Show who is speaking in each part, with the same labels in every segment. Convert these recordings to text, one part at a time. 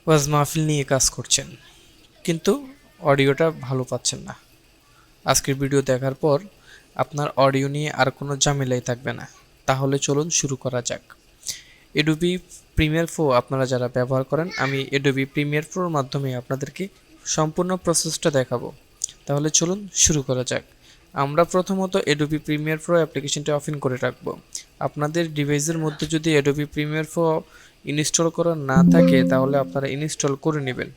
Speaker 1: ওয়াজ মাহফিল নিয়ে কাজ করছেন, কিন্তু অডিওটা ভালো পাচ্ছেন না। আজকের ভিডিও দেখার পর আপনার অডিও নিয়ে আর কোনো ঝামেলাই থাকবে না। তাহলে চলুন শুরু করা যাক। এডোবি প্রিমিয়ার প্রো আপনারা যারা ব্যবহার করেন, আমি এডোবি প্রিমিয়ার প্রোর মাধ্যমে আপনাদেরকে সম্পূর্ণ প্রসেসটা দেখাবো। তাহলে চলুন শুরু করা যাক। আমরা প্রথমত এডোবি প্রিমিয়ার প্রো অ্যাপ্লিকেশনটা অফ করে রাখবো। আপনাদের ডিভাইসের মধ্যে যদি এডোবি প্রিমিয়ার প্রো ইনস্টল করা না থাকে তাহলে আপনারা ইনস্টল করে নেবেন।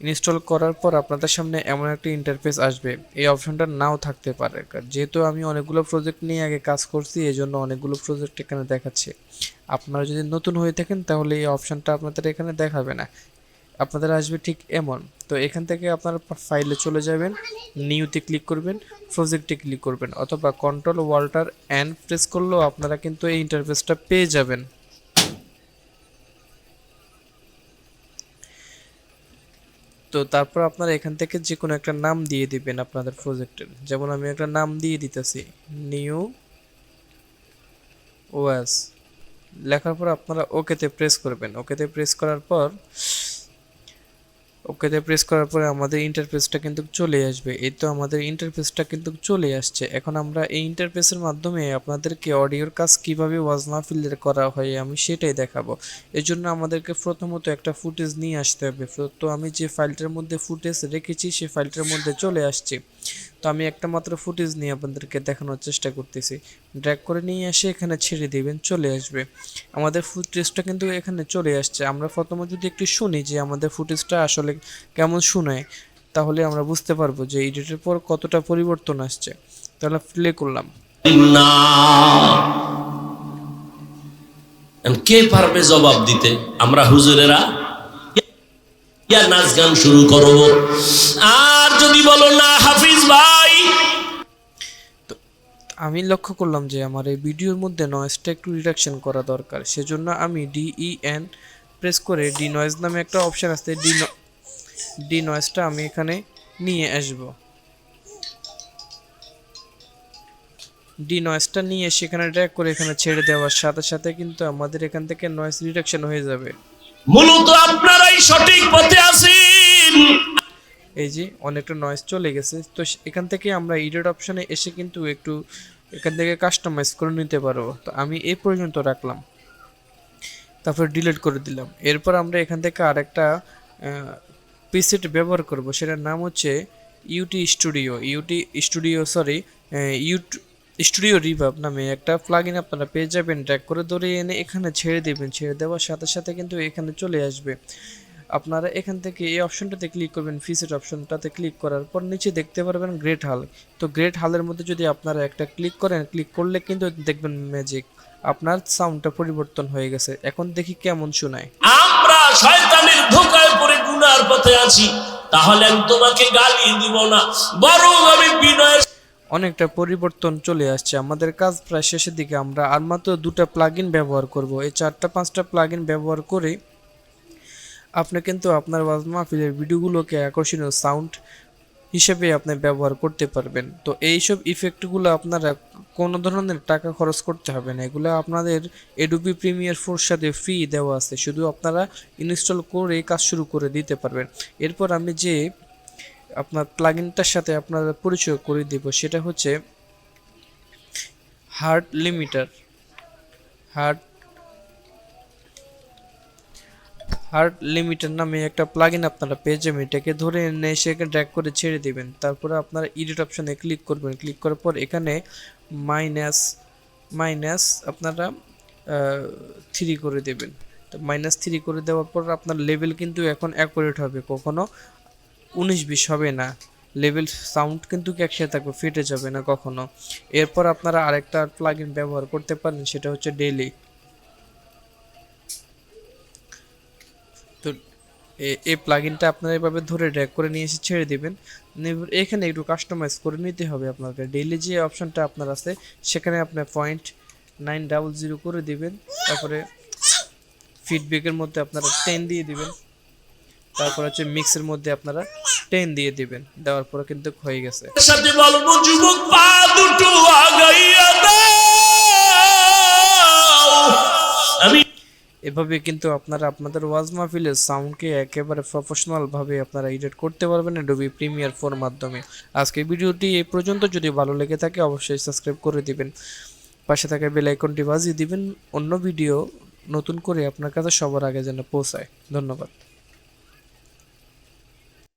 Speaker 1: ইনস্টল করার পর আপনাদের সামনে এমন একটা ইন্টারফেস আসবে, এই অপশনটা নাও থাকতে পারে। যেহেতু আমি অনেকগুলো প্রজেক্ট নিয়ে আগে কাজ করছি, এই জন্য অনেকগুলো প্রজেক্ট এখানে দেখাচ্ছে। আপনারা যদি নতুন হয়ে থাকেন তাহলে এই অপশনটা আপনাদের এখানে দেখাবে না, আপনাদের আসবে ঠিক এমন। তো এখান থেকে আপনারা ফাইলে চলে যাবেন, নিউতে ক্লিক করবেন, প্রজেক্টে ক্লিক করবেন, অথবা কন্ট্রোল ওয়াল্টার অ্যান্ড প্রেস করলেও আপনারা কিন্তু এই ইন্টারফেসটা পেয়ে যাবেন। তো তারপর আপনারা এখান থেকে যে কোনো একটা নাম দিয়ে দিবেন আপনাদের প্রজেক্টের। যেমন আমি একটা নাম দিয়ে দিতেছি, নিউ ওএস। লেখার পর আপনারা ওকেতে প্রেস করবেন। ওকেতে প্রেস করার পর পরে আমাদের ইন্টারফেসটা কিন্তু চলে আসবে। এই তো আমাদের ইন্টারফেসটা কিন্তু চলে আসছে। এখন আমরা এই ইন্টারফেসের মাধ্যমে আপনাদেরকে অডিওর কাজ কিভাবে ওয়াজ মাহফিলের করা হয় আমি সেটাই দেখাবো। এর জন্য আমাদেরকে প্রথমত একটা ফুটেজ নিয়ে আসতে হবে। তো আমি যে ফাইলটার মধ্যে ফুটেজ রেখেছি সেই ফাইলটার মধ্যে চলে আসছি। তো আমি একটা মাত্র ফুটেজ নিয়ে আপনাদেরকে দেখানোর চেষ্টা করতেছি। ড্র্যাগ করে নিয়ে এসে এখানে ছেড়ে দিবেন, চলে আসবে। আমাদের ফুটেজটা কিন্তু এখানে চলে আসছে। আমরা প্রথমে যদি একটু শুনি যে আমাদের ফুটেজটা আসলে কেমন শোনায়, তাহলে আমরা বুঝতে পারবো যে এডিটের পর কতটা পরিবর্তন আসছে। তাহলে প্লে করলাম।
Speaker 2: না, কে পারবে জবাব দিতে? আমরা হুজুরেরা নাচ গান শুরু করব। আর যদি বলো না হাফিজ ভাই,
Speaker 1: আমি লক্ষ্য করলাম যে আমার এই ভিডিওর মধ্যে নয়েজটা একটু রিডাকশন করা দরকার। সেজন্য আমি DEN প্রেস করে ডি নয়েজ নামে একটা অপশান আছে, ডি নয়েজটা আমি এখানে নিয়ে আসব। ডি নয়েজটা নিয়ে সেখানে ড্র্যাগ করে এখানে ছেড়ে দেওয়ার সাথে সাথে কিন্তু আমাদের এখান থেকে নয়েজ রিডাকশন হয়ে যাবে।
Speaker 2: মূলত আপনারাই সঠিক পথে আছেন।
Speaker 1: এই যে অনেকটা নয়েজ চলে গেছে। তো এখান থেকে আমরা এডিট অপশানে এসে কিন্তু একটু এখান থেকে কাস্টমাইজ করে নিতে পারবো। তো আমি এই পর্যন্ত রাখলাম, তারপর ডিলিট করে দিলাম। এরপর আমরা এখান থেকে আরেকটা প্রিসেট ব্যবহার করব, সেটার নাম হচ্ছে স্টুডিও রিভার্ব নামে একটা প্লাগইন আপনারা পেয়ে যাবেন। ড্র্যাগ করে ধরে এনে এখানে ছেড়ে দেবেন। ছেড়ে দেওয়ার সাথে সাথে কিন্তু এখানে চলে আসবে। আপনারা এখান থেকে এই অপশনটাতে ক্লিক করবেন, প্রিসেট অপশনটাতে ক্লিক করার পর নিচে দেখতে পারবেন গ্রেট হাল। তো গ্রেট হালের মধ্যে যদি আপনারা একটা ক্লিক করেন, ক্লিক করলে কিন্তু দেখবেন ম্যাজিক, আপনার সাউন্ডটা পরিবর্তন হয়ে গেছে। এখন দেখি কেমন শোনায়।
Speaker 2: আমরা শয়তানের ধোঁকায় পড়ে গুনার পথে আছি, তাহলে আমি তোমাকে গালি দিব না, বরং আমি বিনয়।
Speaker 1: অনেকটা পরিবর্তন চলে আসছে। আমাদের কাজ প্রায় শেষের দিকে। আমরা আর মাত্র দুটা প্লাগইন ব্যবহার করব। এই 4-5টা প্লাগইন ব্যবহার করে আপনি কিন্তু আপনার ওয়াজ মাহফিলের ভিডিওগুলোকে আকর্ষণীয় সাউন্ড হিসেবে আপনি ব্যবহার করতে পারবেন। তো এইসব ইফেক্টগুলো আপনারা কোনো ধরনের টাকা খরচ করতে হবে না। এগুলো আপনাদের এডোবি প্রিমিয়ার প্রোর সাথে ফ্রি দেওয়া আছে, শুধু আপনারা ইনস্টল করে কাজ শুরু করে দিতে পারবেন। এরপর আমি যে আপনার প্লাগইনটার সাথে আপনারা পরিচয় করে দিব, সেটা হচ্ছে হার্ট লিমিটার। হার্ট লিমিটার নামে একটা প্লাগইন আপনারা পেয়ে যাবেন। এটাকে ধরে এনে সেখানে ড্র্যাগ করে ছেড়ে দিবেন। তারপরে আপনারা এডিট অপশনে ক্লিক করবেন। ক্লিক করার পর এখানে মাইনাস আপনারা 3 করে দেবেন। তো -3 করে দেওয়ার পর আপনার লেভেল কিন্তু এখন অ্যাকুরেট হবে, কখনো 19-20 হবে না। লেভেল সাউন্ড কিন্তু একসাথে থাকবে, ফেটে যাবে না কখনো। এরপর আপনারা আরেকটা প্লাগইন ব্যবহার করতে পারেন, সেটা হচ্ছে ডেইলি। তো এই প্লাগইনটা আপনারা এভাবে ধরে ড্র্যাগ করে নিয়ে এসে ছেড়ে দিবেন। এখানে একটু কাস্টমাইজ করে নিতে হবে আপনাকে। ডেইলি যে অপশনটা আপনার আছে সেখানে আপনি 0.900 করে দিবেন। তারপরে ফিডব্যাকের মধ্যে আপনারা 10 দিয়ে দিবেন। তারপর হচ্ছে মিক্সের মধ্যে আপনারা 10 দিয়ে দিবেন। দেওয়ার পরে কিন্তু হয়ে গেছে।
Speaker 2: সাথে বলবো যুবক, পা দুটো আগাইয়া দাও। আমি
Speaker 1: এভাবে কিন্তু আপনারা আপনাদের ওয়াজ মাহফিলের সাউন্ডকে একেবারে প্রফেশনালভাবে আপনারা এডিট করতে পারবেন অ্যাডোবি প্রিমিয়ার 4 মাধ্যমে। আজকের ভিডিওটি এই পর্যন্ত, যদি ভালো লেগে থাকে অবশ্যই সাবস্ক্রাইব করে দিবেন, পাশে থাকা বেল আইকনটি বাজিয়ে দিবেন অন্য ভিডিও নতুন করে আপনার কাছে সবার আগে যেন পৌঁছায়। ধন্যবাদ।